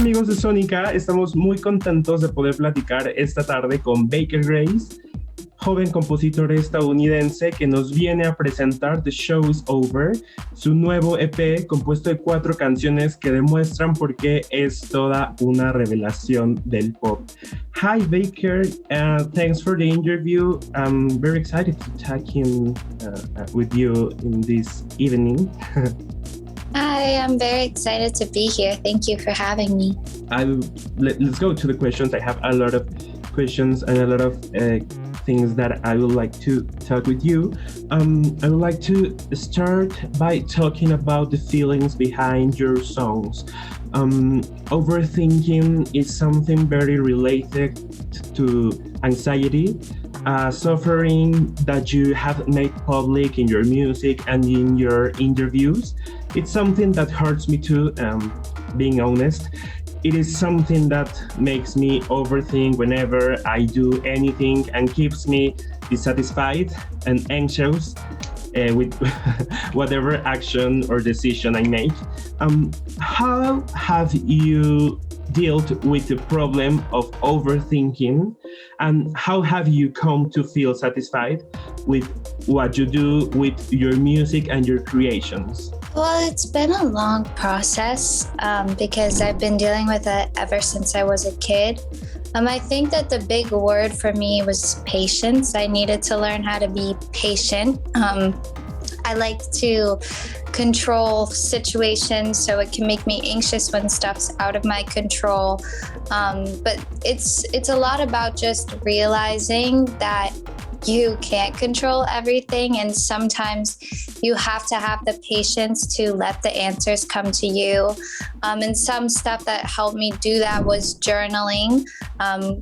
amigos de Sónica, estamos muy contentos de poder platicar esta tarde con Baker Grace, joven compositor estadounidense que nos viene a presentar The Show Is Over, su nuevo EP compuesto de 4 canciones que demuestran por qué es toda una revelación del pop. Hi Baker, thanks for the interview. I'm very excited to talk with you in this evening. Hi, I'm very excited to be here. Thank you for having me. Let's go to the questions. I have a lot of questions and a lot of things that I would like to talk with you. I would like to start by talking about the feelings behind your songs. Overthinking is something very related to anxiety, suffering that you have made public in your music and in your interviews. It's something that hurts me too, being honest. It is something that makes me overthink whenever I do anything and keeps me dissatisfied and anxious with whatever action or decision I make. How have you dealt with the problem of overthinking, and how have you come to feel satisfied with what you do with your music and your creations? Well, it's been a long process because I've been dealing with it ever since I was a kid. I think that the big word for me was patience. I needed to learn how to be patient. I like to control situations, so it can make me anxious when stuff's out of my control. But it's a lot about just realizing that you can't control everything, and sometimes you have to have the patience to let the answers come to you. And some stuff that helped me do that was journaling,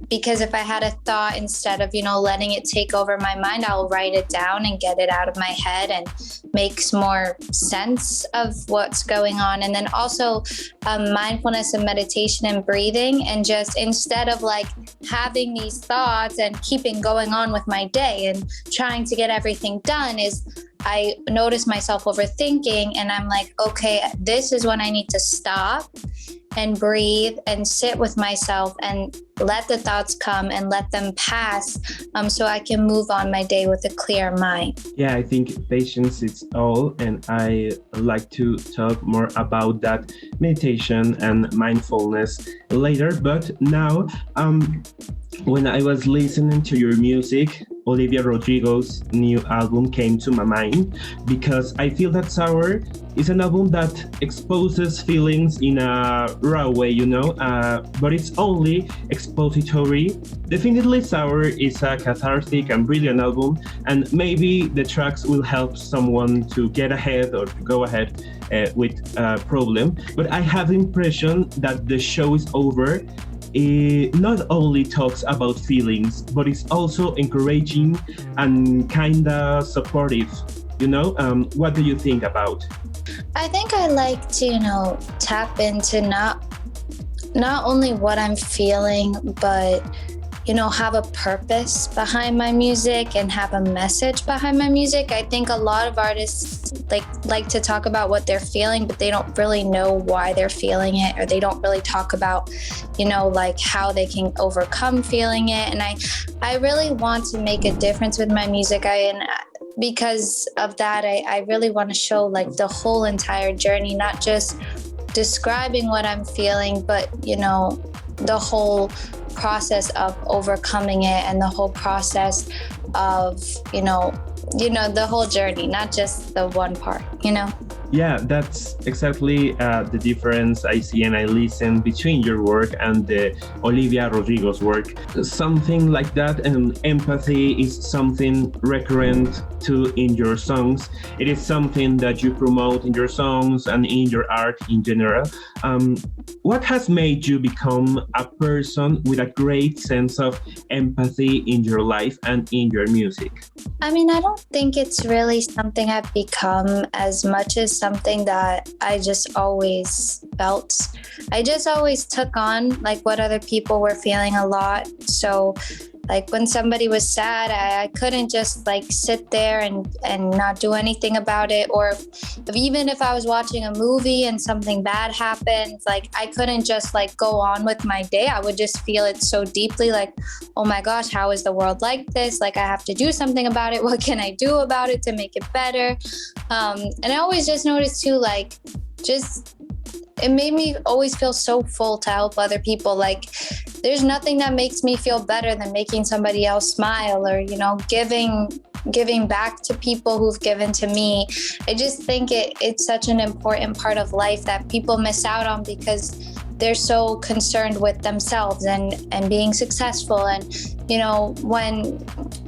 because if I had a thought, instead of letting it take over my mind, I'll write it down and get it out of my head and makes more sense of what's going on. And then also mindfulness and meditation and breathing, and just instead of like having these thoughts and keeping going on with my day and trying to get everything done, is I notice myself overthinking, and I'm like, okay, this is when I need to stop and breathe and sit with myself and let the thoughts come and let them pass, so I can move on my day with a clear mind. Yeah, I think patience is all, and I like to talk more about that meditation and mindfulness later. But now, when I was listening to your music, Olivia Rodrigo's new album came to my mind, because I feel that Sour is an album that exposes feelings in a raw way, but it's only expository. Definitely Sour is a cathartic and brilliant album, and maybe the tracks will help someone to get ahead or to go ahead with a problem. But I have the impression that The Show Is Over, it not only talks about feelings, but it's also encouraging and kinda supportive. What do you think about? I think I like to, tap into not only what I'm feeling, but have a purpose behind my music and have a message behind my music. I think a lot of artists like to talk about what they're feeling, but they don't really know why they're feeling it, or they don't really talk about, like how they can overcome feeling it. And I really want to make a difference with my music. Because of that, I really want to show like the whole entire journey, not just describing what I'm feeling, but the whole process of overcoming it, and the whole process of the whole journey, not just the one part. Yeah, that's exactly the difference I see and I listen between your work and the Olivia Rodrigo's work. Something like that, and empathy is something recurrent too in your songs. It is something that you promote in your songs and in your art in general. What has made you become a person with a great sense of empathy in your life and in your music? I don't think it's really something I've become as much as something that I just always felt. I just always took on like what other people were feeling a lot. So Like when somebody was sad, I couldn't just like sit there and not do anything about it. Or even if I was watching a movie and something bad happened, like I couldn't just like go on with my day. I would just feel it so deeply, like, oh my gosh, how is the world like this? Like I have to do something about it. What can I do about it to make it better? And I always just noticed too, like it made me always feel so full to help other people. Like there's nothing that makes me feel better than making somebody else smile, or, you know, giving back to people who've given to me. I just think it's such an important part of life that people miss out on because they're so concerned with themselves and being successful. And, you know, when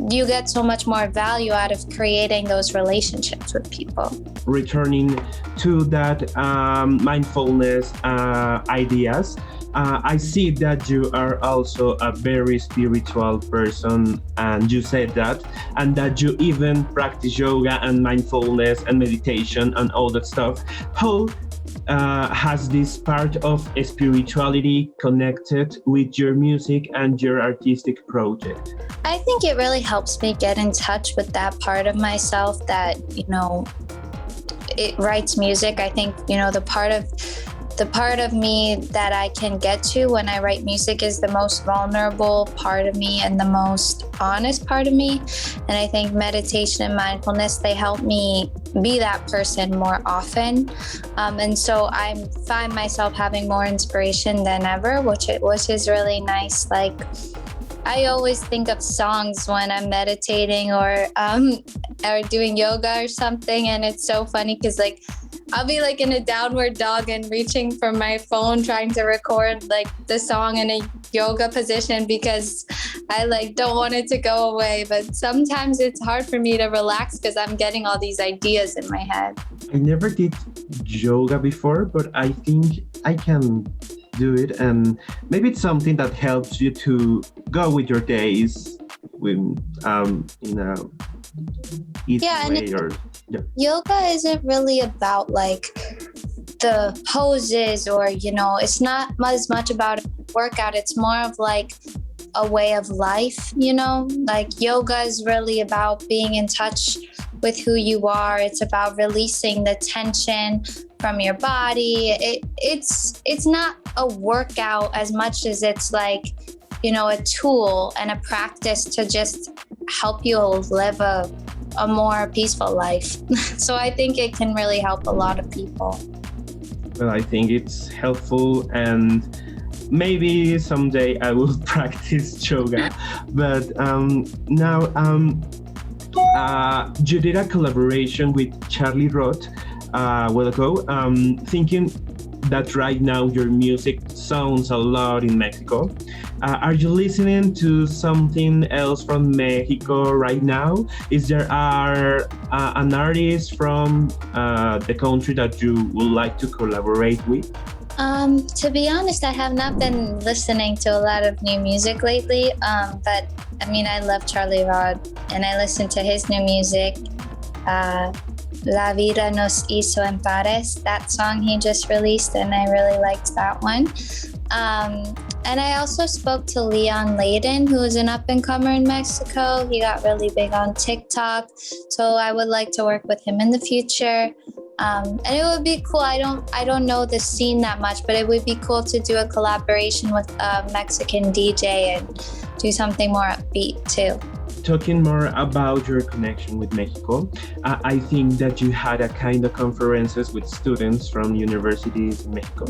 you get so much more value out of creating those relationships with people. Returning to that mindfulness ideas, I see that you are also a very spiritual person, and you said that, and that you even practice yoga and mindfulness and meditation and all that stuff. How has this part of spirituality connected with your music and your artistic project? I think it really helps me get in touch with that part of myself that, you know, it writes music. I think, you know, the part of me that I can get to when I write music is the most vulnerable part of me and the most honest part of me. And I think meditation and mindfulness, they help me be that person more often. And so I find myself having more inspiration than ever, which is really nice. Like I always think of songs when I'm meditating or doing yoga or something. And it's so funny because like I'll be like in a downward dog and reaching for my phone trying to record like the song in a yoga position because I like don't want it to go away. But sometimes it's hard for me to relax because I'm getting all these ideas in my head. I never did yoga before, but I think I can do it, and maybe it's something that helps you to go with your days with in a easy way. Or yoga isn't really about like the poses or, you know, it's not as much about a workout. It's more of like a way of life, you know, like yoga is really about being in touch with who you are. It's about releasing the tension from your body. It's not a workout as much as it's like, you know, a tool and a practice to just help you live a more peaceful life. So I think it can really help a lot of people. Well, I think it's helpful, and maybe someday I will practice yoga. But now you did a collaboration with Charlie Roth a while ago, thinking that right now your music sounds a lot in Mexico. Are you listening to something else from Mexico right now? Is there an artist from the country that you would like to collaborate with? To be honest, I have not been listening to a lot of new music lately, but I mean, I love Charlie Roth and I listen to his new music. La Vida Nos Hizo en Pares, that song he just released, and I really liked that one. And I also spoke to Leon Layden, who is an up-and-comer in Mexico. He got really big on TikTok, so I would like to work with him in the future. And it would be cool. I don't know the scene that much, but it would be cool to do a collaboration with a Mexican DJ and do something more upbeat too. Talking more about your connection with Mexico, I think that you had a kind of conferences with students from universities in Mexico.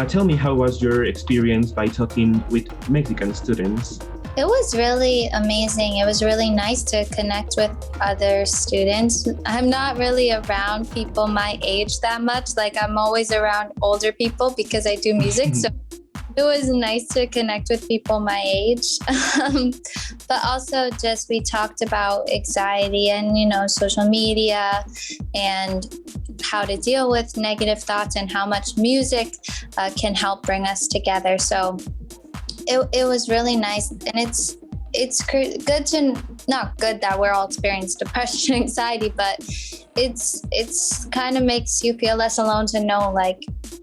Tell me, how was your experience by talking with Mexican students? It was really amazing. It was really nice to connect with other students. I'm not really around people my age that much. Like I'm always around older people because I do music. So it was nice to connect with people my age. But also just we talked about anxiety and, you know, social media and how to deal with negative thoughts and how much music can help bring us together. So it was really nice, and it's good to, not good that we're all experiencing depression and anxiety, but it's kind of makes you feel less alone to know like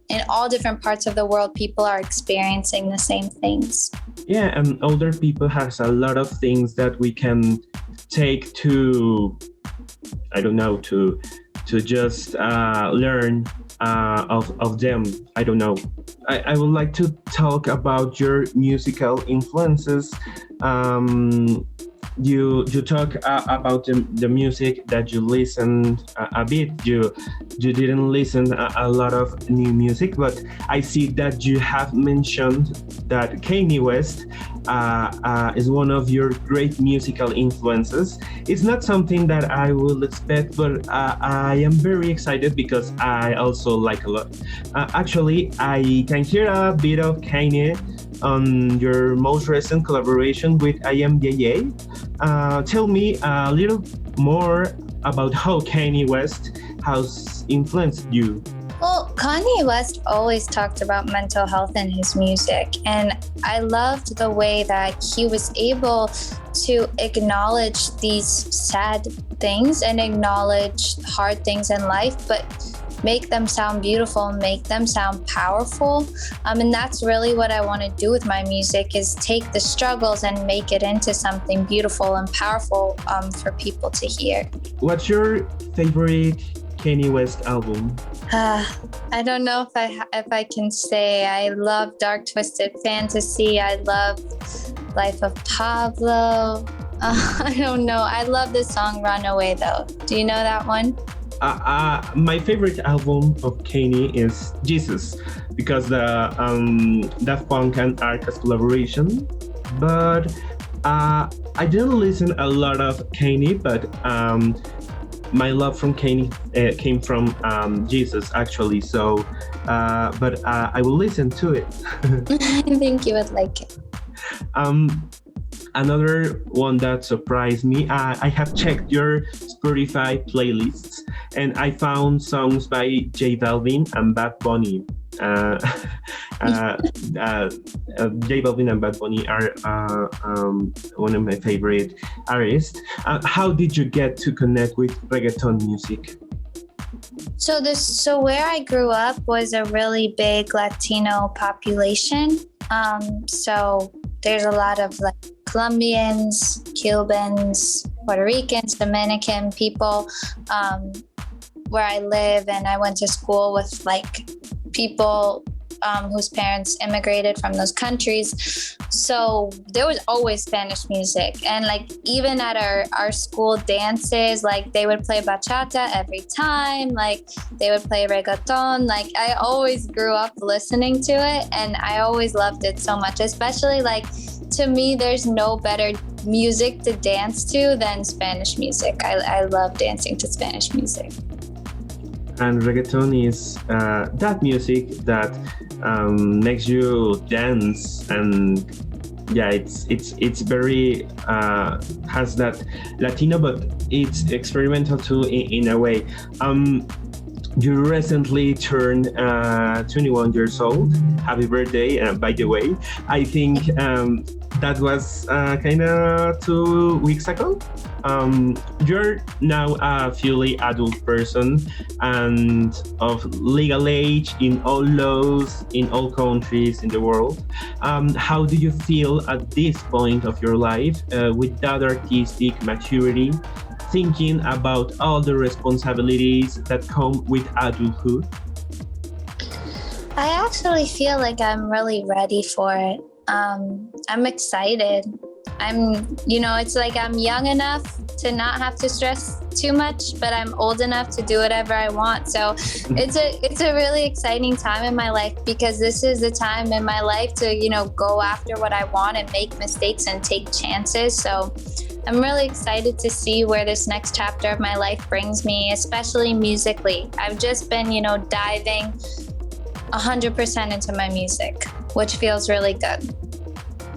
in all different parts of the world people are experiencing the same things. Yeah, and older people has a lot of things that we can take to, I don't know, to just learn of them. I don't know. I would like to talk about your musical influences. You talk about the music that you listened a bit. You didn't listen a lot of new music, but I see that you have mentioned that Kanye West is one of your great musical influences. It's not something that I would expect, but I am very excited because I also like a lot. Actually, I can hear a bit of Kanye on your most recent collaboration with IMDA. Tell me a little more about how Kanye West has influenced you. Well, Kanye West always talked about mental health in his music, and I loved the way that he was able to acknowledge these sad things and acknowledge hard things in life, but make them sound beautiful, make them sound powerful. And that's really what I want to do with my music, is take the struggles and make it into something beautiful and powerful for people to hear. What's your favorite Kanye West album? I don't know if I can say. I love Dark Twisted Fantasy. I love Life of Pablo. I don't know. I love the song Runaway though. Do you know that one? My favorite album of Kanye is Jesus, because the Daft Punk and Arca's collaboration. But I didn't listen a lot of Kanye, but my love from Kanye came from Jesus actually. So, but I will listen to it. I think you would like it. Another one that surprised me, I have checked your Spotify playlists and I found songs by J Balvin and Bad Bunny. J Balvin and Bad Bunny are one of my favorite artists. How did you get to connect with reggaeton music? So where I grew up was a really big Latino population. So there's a lot of like Colombians, Cubans, Puerto Ricans, Dominican people where I live, and I went to school with like people whose parents immigrated from those countries. So there was always Spanish music, and like even at our school dances, like they would play bachata every time, like they would play reggaeton. Like I always grew up listening to it, and I always loved it so much. Especially like, to me, there's no better music to dance to than Spanish music. I love dancing to Spanish music. And reggaeton is that music that makes you dance, and yeah, it's very has that Latino, but it's experimental too in a way. You recently turned 21 years old. Happy birthday, by the way. I think that was kind of 2 weeks ago. You're now a fully adult person and of legal age in all laws, in all countries in the world. How do you feel at this point of your life with that artistic maturity, thinking about all the responsibilities that come with adulthood? I actually feel like I'm really ready for it. I'm excited. It's like I'm young enough to not have to stress too much, but I'm old enough to do whatever I want. So it's a really exciting time in my life, because this is the time in my life to, go after what I want and make mistakes and take chances. So I'm really excited to see where this next chapter of my life brings me, especially musically. I've just been, diving 100% into my music, which feels really good.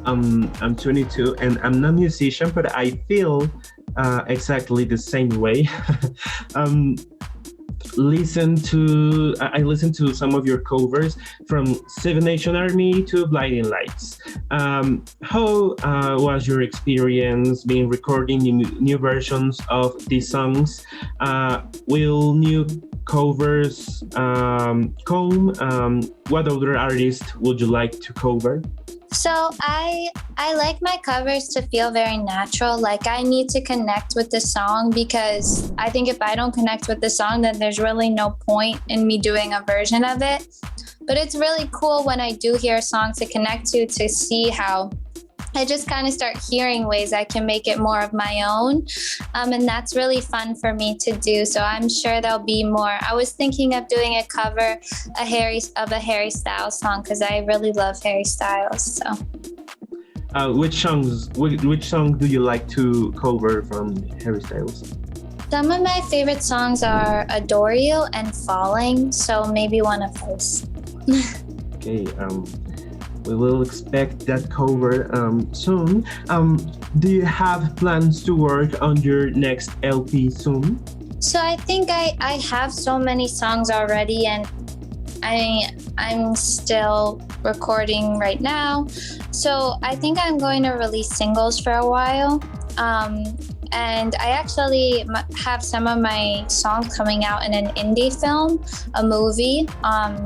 I'm 22 and I'm not a musician, but I feel exactly the same way. I listen to some of your covers, from Seven Nation Army to Blinding Lights. How was your experience being recording new versions of these songs? Will new covers come? What other artists would you like to cover? So I like my covers to feel very natural. Like I need to connect with the song because I think if I don't connect with the song, then there's really no point in me doing a version of it. But it's really cool when I do hear a song to connect to see how I just kind of start hearing ways I can make it more of my own. And that's really fun for me to do. So I'm sure there'll be more. I was thinking of doing a cover of a Harry Styles song because I really love Harry Styles. So. Which song do you like to cover from Harry Styles? Some of my favorite songs are Adore You and Falling. So maybe one of those. Okay. We will expect that cover soon. Do you have plans to work on your next LP soon? So I think I have so many songs already, and I'm still recording right now. So I think I'm going to release singles for a while. And I actually have some of my songs coming out in an indie film, a movie,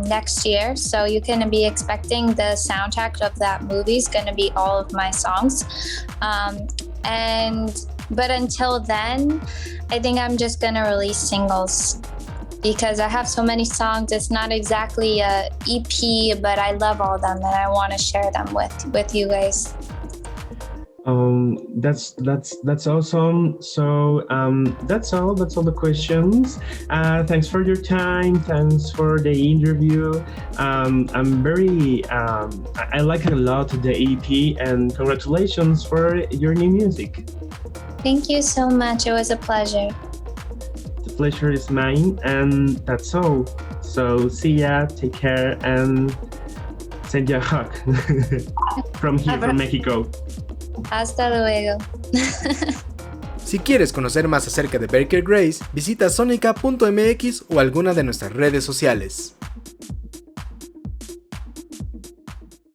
next year. So you can be expecting the soundtrack of that movie is going to be all of my songs. But until then, I think I'm just going to release singles because I have so many songs. It's not exactly a EP, but I love all of them and I want to share them with you guys. That's awesome. So that's all the questions. Thanks for your time. Thanks for the interview. I'm very I like a lot the EP, and congratulations for your new music. Thank you so much. It was a pleasure. The pleasure is mine, and that's all. So see ya, take care, and send you a hug from here, from Mexico. Hasta luego. Si quieres conocer más acerca de Baker Grace, visita sonica.mx o alguna de nuestras redes sociales.